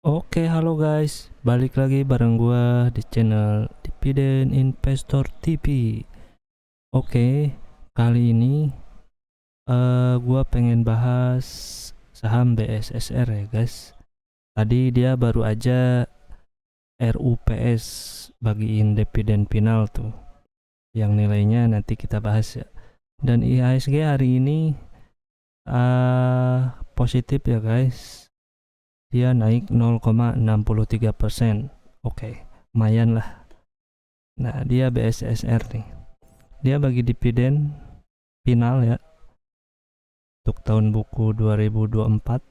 Oke, halo guys. Balik lagi bareng gua di channel Dividend Investor TV. Oke, kali ini gua pengen bahas saham BSSR ya, guys. Tadi dia baru aja RUPS bagiin dividen final tuh. Yang nilainya nanti kita bahas ya. Dan IHSG hari ini positif ya, guys. Dia naik 0,63%. Oke, lumayan lah. Nah, dia BSSR nih. Dia bagi dividen final ya untuk tahun buku 2024.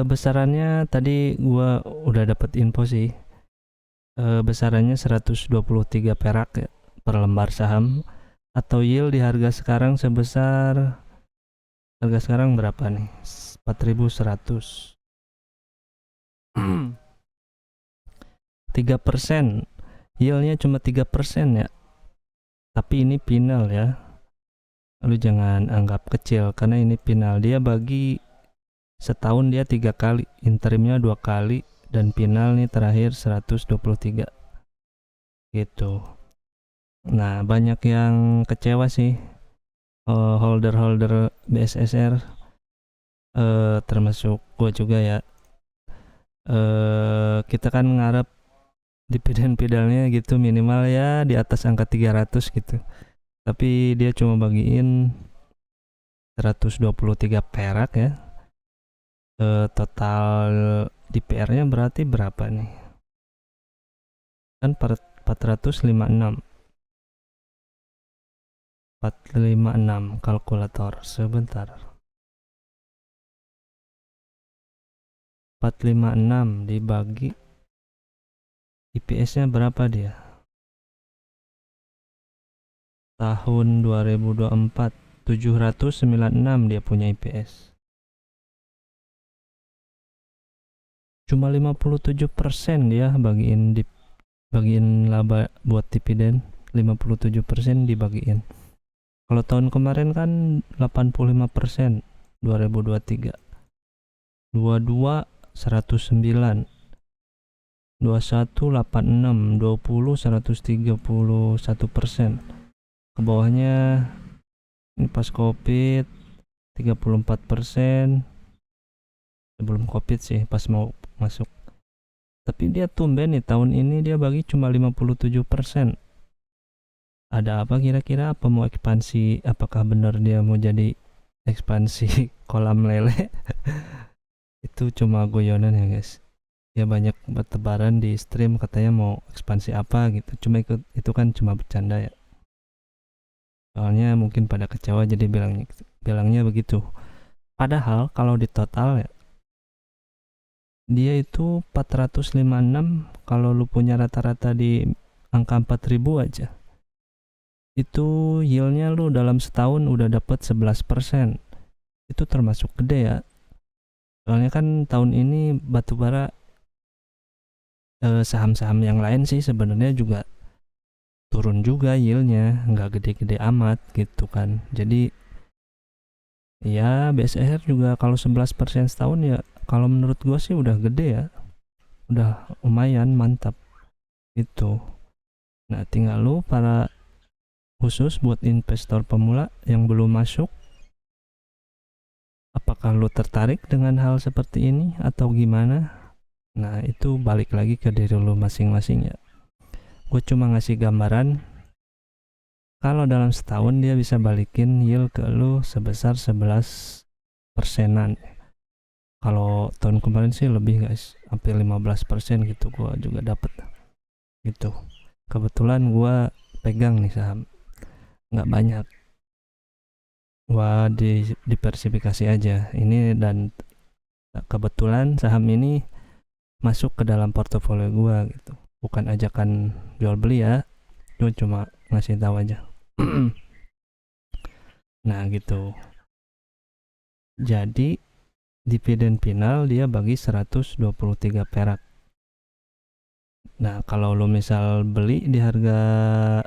Besarannya tadi gua udah dapat info sih. Besarannya 123 perak ya, per lembar saham, atau yield di harga sekarang sebesar, harga sekarang berapa nih? 4.100. 3%. Yieldnya cuma 3% ya. Tapi ini final ya. Lu jangan anggap kecil karena ini final. Dia bagi setahun dia 3 kali, interimnya 2 kali, dan final nih terakhir 123 gitu. Nah, banyak yang kecewa sih, holder BSSR, termasuk gue juga ya. Kita kan ngarep dividen finalnya gitu minimal ya di atas angka 300 gitu, tapi dia cuma bagiin 123 perak ya. Total DPR-nya berarti berapa nih? Kan 456. 456 kalkulator sebentar. 456 dibagi IPS-nya berapa dia? Tahun 2024 796 dia punya IPS. Cuma 57% dia bagiin laba buat dividen. 57% dibagiin. Kalau tahun kemarin kan 85%, 2023. 22 109, 21 86, 20 131%. Ke bawahnya ini pas Covid 34%, sebelum Covid sih, pas mau masuk. Tapi dia tumben nih, tahun ini dia bagi cuma 57%. Ada apa kira-kira? Apa mau ekspansi? Apakah benar dia mau jadi ekspansi kolam lele? Itu cuma guyonan ya guys. Ya banyak bertebaran di stream katanya mau ekspansi apa gitu. Cuma itu kan cuma bercanda ya. Soalnya mungkin pada kecewa jadi bilangnya begitu. Padahal kalau di total ya, dia itu 456. Kalau lu punya rata-rata di angka 4000 aja, itu yieldnya lu dalam setahun udah dapet 11%. Itu termasuk gede ya. Soalnya kan tahun ini batubara, saham-saham yang lain sih sebenarnya juga turun juga yieldnya, nggak gede-gede amat gitu kan. Jadi ya BSR juga kalau 11% setahun ya, kalau menurut gua sih udah gede ya, udah lumayan mantap itu. Nah, tinggal lu para, khusus buat investor pemula yang belum masuk, apakah lu tertarik dengan hal seperti ini atau gimana? Nah, itu balik lagi ke diri lu masing-masing ya. Gue cuma ngasih gambaran kalau dalam setahun dia bisa balikin yield ke lu sebesar 11%-an. Kalau tahun kemarin sih lebih guys, hampir 15% gitu gua juga dapet gitu. Kebetulan gua pegang nih saham, nggak banyak, gua diversifikasi aja ini, dan kebetulan saham ini masuk ke dalam portofolio gua gitu. Bukan ajakan jual beli ya, gua cuma ngasih tahu aja. Nah gitu. Jadi dividen final dia bagi 123 perak. Nah, kalau lo misal beli di harga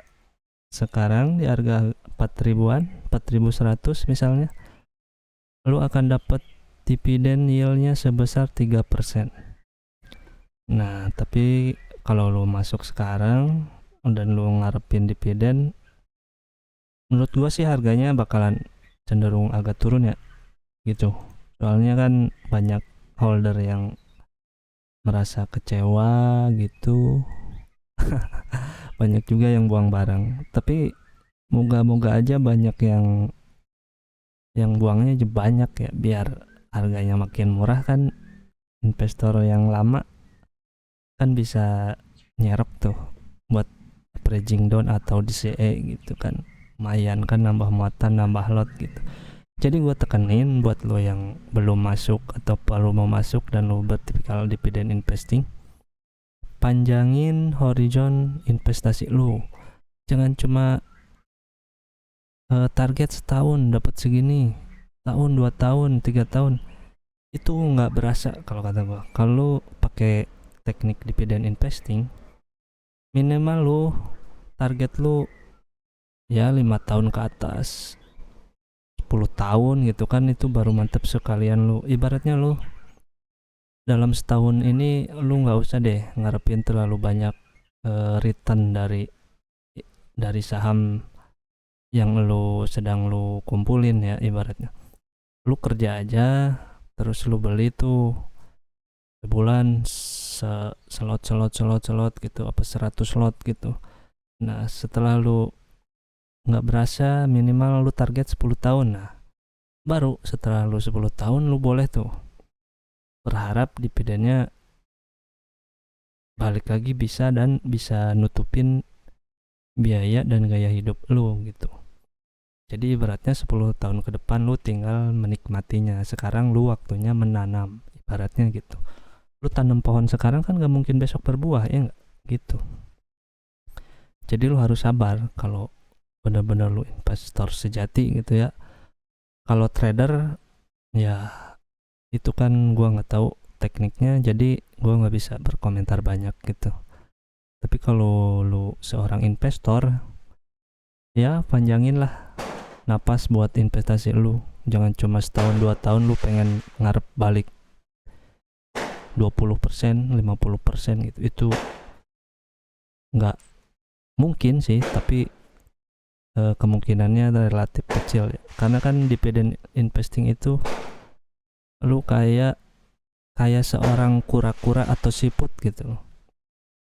sekarang, di harga 4 ribuan, 4.100 misalnya, lo akan dapat dividen yieldnya sebesar 3%. Nah, tapi kalau lu masuk sekarang dan lu ngarepin dividen, menurut gua sih harganya bakalan cenderung agak turun ya gitu. Soalnya kan banyak holder yang merasa kecewa gitu. Banyak juga yang buang barang, tapi moga-moga aja banyak yang buangnya banyak ya, biar harganya makin murah kan. Investor yang lama kan bisa nyerap tuh buat averaging down atau DCE gitu kan, lumayan kan, nambah muatan, nambah lot gitu. Jadi gue tekenin buat lo yang belum masuk atau perlu mau masuk dan lo bertipikal dividen investing, panjangin horizon investasi lo. Jangan cuma target setahun dapat segini, tahun 2 tahun 3 tahun, itu nggak berasa kalau kata gue. Kalau pakai teknik dividen investing, minimal lo target lo ya 5 tahun ke atas, 10 tahun gitu kan, itu baru mantep. Sekalian lu ibaratnya lu dalam setahun ini lu nggak usah deh ngarepin terlalu banyak return dari saham yang lu sedang lu kumpulin ya. Ibaratnya lu kerja aja terus lu beli tuh sebulan selot gitu, apa 100 lot gitu. Nah, setelah lu nggak berasa minimal lu target 10 tahun. Nah, baru setelah lu 10 tahun lu boleh tuh berharap dividennya balik lagi bisa, dan bisa nutupin biaya dan gaya hidup lu gitu. Jadi ibaratnya 10 tahun ke depan lu tinggal menikmatinya. Sekarang lu waktunya menanam, ibaratnya gitu. Lu tanam pohon sekarang kan gak mungkin besok berbuah, ya gak? Gitu. Jadi lu harus sabar kalau benar-benar lu investor sejati gitu ya. Kalau trader ya itu kan gua nggak tahu tekniknya, jadi gua nggak bisa berkomentar banyak gitu. Tapi kalau lu seorang investor, ya panjangin lah napas buat investasi lu. Jangan cuma setahun 2 tahun lu pengen ngarep balik 20%, 50% gitu. Itu nggak mungkin sih, tapi kemungkinannya relatif kecil ya. Karena kan dividen investing itu lu kayak seorang kura-kura atau siput gitu loh.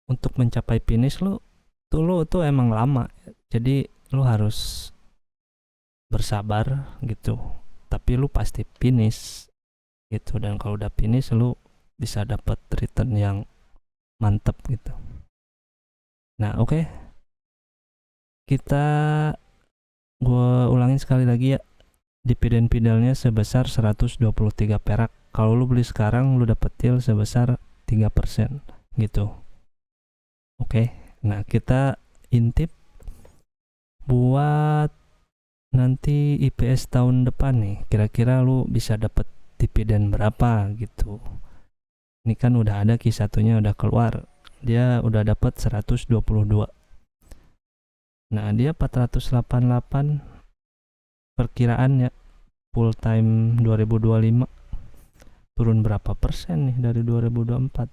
Untuk mencapai finish lu tuh emang lama. Jadi lu harus bersabar gitu. Tapi lu pasti finish gitu, dan kalau udah finish lu bisa dapat return yang mantep gitu. Nah, oke. Gua ulangin sekali lagi ya. Dividen finalnya sebesar 123 perak. Kalau lu beli sekarang lu dapat yield sebesar 3% gitu. Oke. Nah, kita intip buat nanti IPS tahun depan nih. Kira-kira lu bisa dapat dividen berapa gitu. Ini kan udah ada Q1-nya udah keluar. Dia udah dapat 122. Nah, dia 488 perkiraan ya, full time 2025. Turun berapa persen nih dari 2024?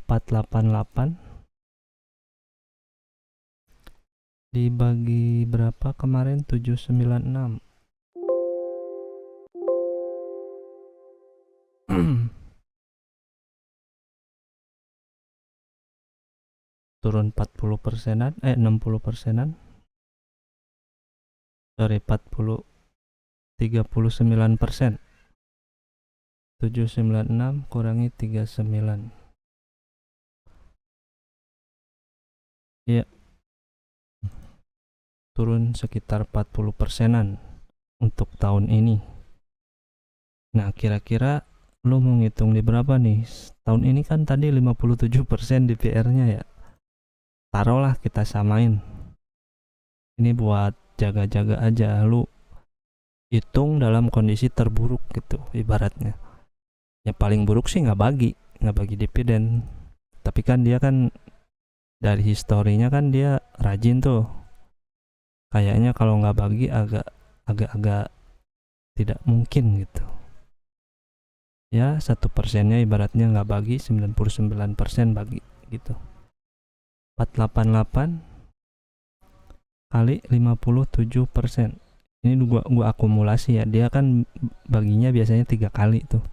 488 dibagi berapa kemarin? 796. Turun 40 persenan, 60 persenan. Sorry, 39%. 796 kurangi 39. Iya. Turun sekitar 40 persenan untuk tahun ini. Nah, kira-kira lu mau ngitung di berapa nih? Tahun ini kan tadi 57% DPR-nya ya. Taruhlah kita samain. Ini buat jaga-jaga aja, lu hitung dalam kondisi terburuk gitu ibaratnya. Ya paling buruk sih nggak bagi dividen. Tapi kan dia kan dari historinya kan dia rajin tuh. Kayaknya kalau nggak bagi agak tidak mungkin gitu ya. 1%-nya ibaratnya nggak bagi, 99% bagi gitu. 488 kali 57%. Ini gua akumulasi ya, dia kan baginya biasanya 3 kali tuh.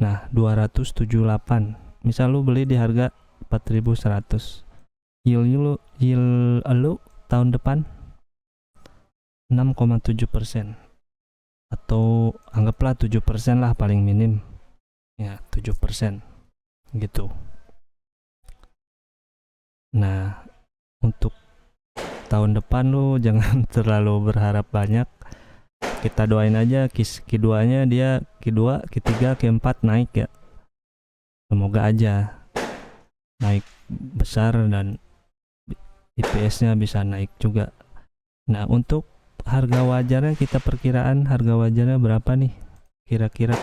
Nah 278, misal lu beli di harga 4100, yield lu tahun depan 6,7%, atau anggaplah 7% lah paling minim ya, 7% gitu. Nah untuk tahun depan lu jangan terlalu berharap banyak, kita doain aja Q2 nya dia Q2, Q3, Q4 naik ya, semoga aja naik besar dan IPS nya bisa naik juga. Nah untuk harga wajarnya, kita perkiraan harga wajarnya berapa nih kira-kira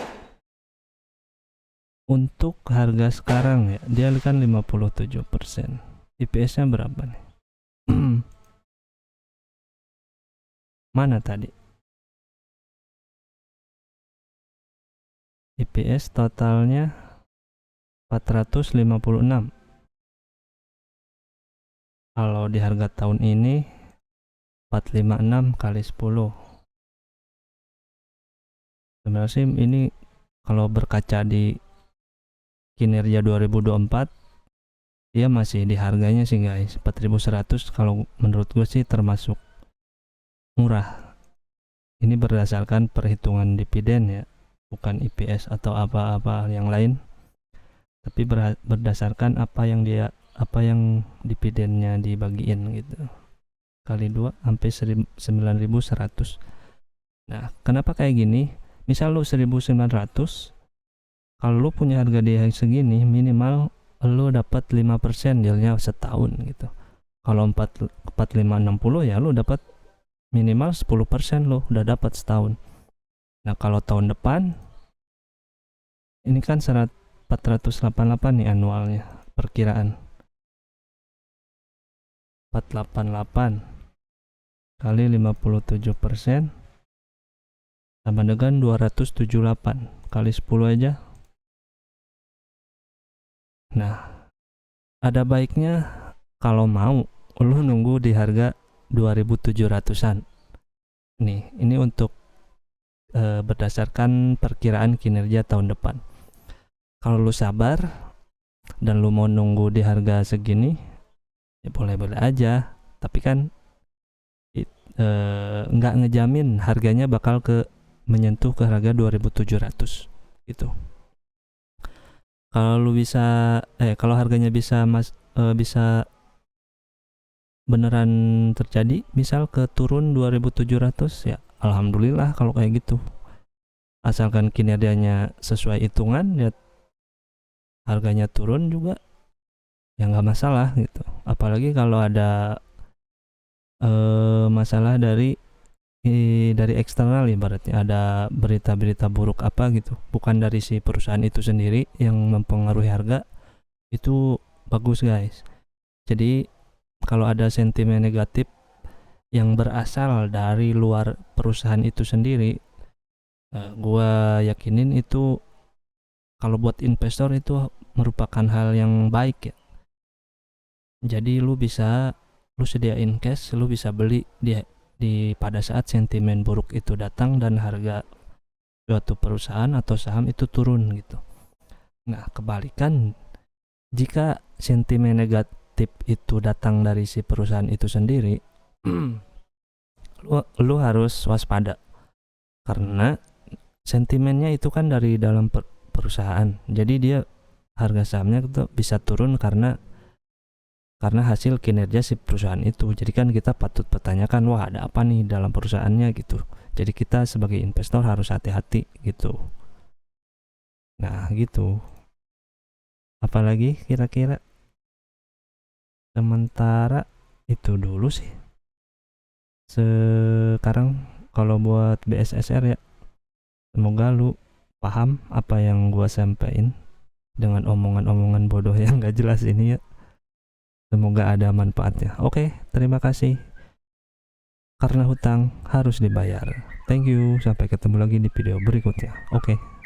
untuk harga sekarang ya, dia kan 57%, IPS nya berapa nih? Mana tadi IPS totalnya 456, kalau di harga tahun ini 456 kali 10. Sebenarnya sih ini kalau berkaca di kinerja 2024 dia masih di harganya sih guys, 4100 kalau menurut gue sih termasuk murah. Ini berdasarkan perhitungan dividen ya, bukan IPS atau apa-apa yang lain, tapi berdasarkan apa yang dividennya dibagiin gitu, kali 2 sampai 9100. Nah kenapa kayak gini, misal lu 1900, kalau lu punya harga di segini, minimal lu dapat 5% dealnya setahun gitu. Kalau 4560 ya lu dapat minimal 10% lo udah dapat setahun. Nah kalau tahun depan ini kan 488 nih anualnya, perkiraan 488 kali 57% sama dengan 278 kali 10 aja. Nah ada baiknya kalau mau lu nunggu di harga 2700-an nih, ini untuk berdasarkan perkiraan kinerja tahun depan. Kalau lu sabar dan lu mau nunggu di harga segini ya boleh-boleh aja, tapi kan nggak ngejamin harganya bakal menyentuh ke harga 2700 gitu. Kalau lu bisa kalau harganya bisa bisa beneran terjadi, misal ke turun 2700 ya alhamdulillah kalau kayak gitu, asalkan kinerjanya sesuai hitungan ya harganya turun juga ya nggak masalah gitu. Apalagi kalau ada masalah dari eksternal, ibaratnya ada berita-berita buruk apa gitu, bukan dari si perusahaan itu sendiri yang mempengaruhi harga, itu bagus guys. Jadi kalau ada sentimen negatif yang berasal dari luar perusahaan itu sendiri, gua yakinin itu kalau buat investor itu merupakan hal yang baik ya. Jadi lu sediain cash, lu bisa beli di pada saat sentimen buruk itu datang dan harga suatu perusahaan atau saham itu turun gitu. Nah kebalikan, jika sentimen negatif itu datang dari si perusahaan itu sendiri, lu harus waspada, karena sentimennya itu kan dari dalam perusahaan, jadi dia harga sahamnya itu bisa turun karena hasil kinerja si perusahaan itu. Jadi kan kita patut pertanyakan, wah ada apa nih dalam perusahaannya gitu. Jadi kita sebagai investor harus hati-hati gitu. Nah gitu, apalagi kira-kira, sementara itu dulu sih sekarang kalau buat BSSR ya. Semoga lu paham apa yang gua sampaikan dengan omongan-omongan bodoh yang gak jelas ini ya. Semoga ada manfaatnya. Oke, terima kasih. Karena hutang harus dibayar. Thank you, sampai ketemu lagi di video berikutnya. Oke.